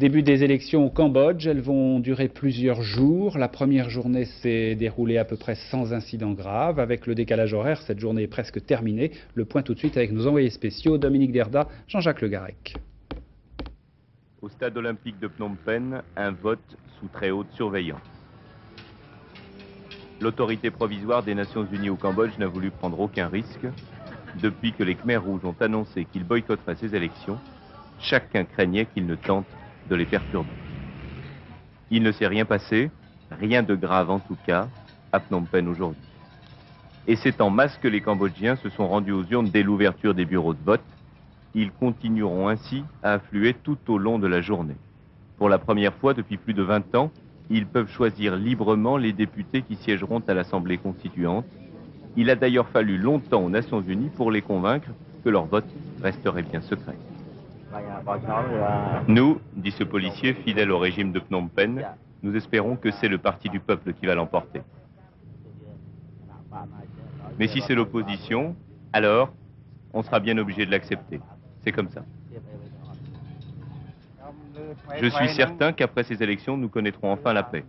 Début des élections au Cambodge, elles vont durer plusieurs jours. La première journée s'est déroulée à peu près sans incident grave. Avec le décalage horaire, cette journée est presque terminée. Le point tout de suite avec nos envoyés spéciaux, Dominique Derda, Jean-Jacques Le Garec. Au stade olympique de Phnom Penh, un vote sous très haute surveillance. L'autorité provisoire des Nations Unies au Cambodge n'a voulu prendre aucun risque. Depuis que les Khmers rouges ont annoncé qu'ils boycotteraient ces élections, chacun craignait qu'ils ne tentent de les perturber. Il ne s'est rien passé, rien de grave en tout cas, à Phnom Penh aujourd'hui. Et c'est en masse que les Cambodgiens se sont rendus aux urnes dès l'ouverture des bureaux de vote. Ils continueront ainsi à affluer tout au long de la journée. Pour la première fois depuis plus de 20 ans, ils peuvent choisir librement les députés qui siégeront à l'Assemblée constituante. Il a d'ailleurs fallu longtemps aux Nations Unies pour les convaincre que leur vote resterait bien secret. Nous, dit ce policier fidèle au régime de Phnom Penh, nous espérons que c'est le parti du peuple qui va l'emporter. Mais si c'est l'opposition, alors on sera bien obligé de l'accepter. C'est comme ça. Je suis certain qu'après ces élections, nous connaîtrons enfin la paix.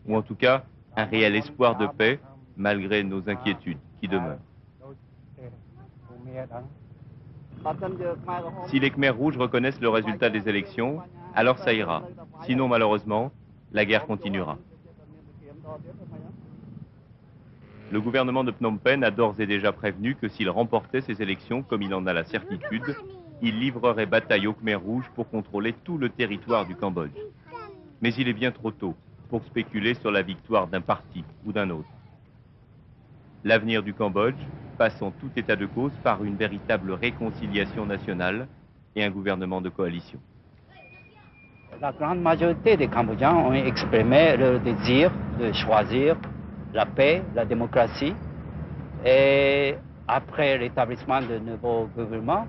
Ou en tout cas, un réel espoir de paix, malgré nos inquiétudes qui demeurent. Si les Khmers rouges reconnaissent le résultat des élections, alors ça ira. Sinon, malheureusement, la guerre continuera. Le gouvernement de Phnom Penh a d'ores et déjà prévenu que s'il remportait ces élections, comme il en a la certitude, il livrerait bataille aux Khmers rouges pour contrôler tout le territoire du Cambodge. Mais il est bien trop tôt pour spéculer sur la victoire d'un parti ou d'un autre. L'avenir du Cambodge passe en tout état de cause par une véritable réconciliation nationale et un gouvernement de coalition. La grande majorité des Cambodgiens ont exprimé leur désir de choisir la paix, la démocratie. Et après l'établissement de nouveau gouvernement,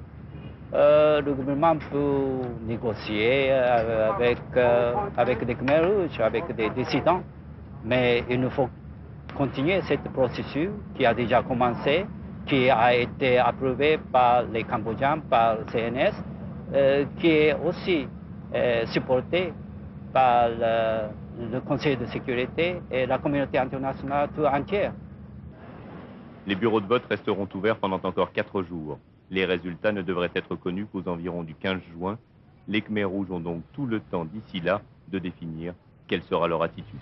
le gouvernement peut négocier avec les Khmers rouges, avec des dissidents. Mais il nous faut continuer ce processus qui a déjà commencé, qui a été approuvé par les Cambodgiens, par le CNS, qui est aussi supporté par le Conseil de sécurité et la communauté internationale tout entière. Les bureaux de vote resteront ouverts pendant encore 4 jours. Les résultats ne devraient être connus qu'aux environs du 15 juin. Les Khmers rouges ont donc tout le temps d'ici là de définir quelle sera leur attitude.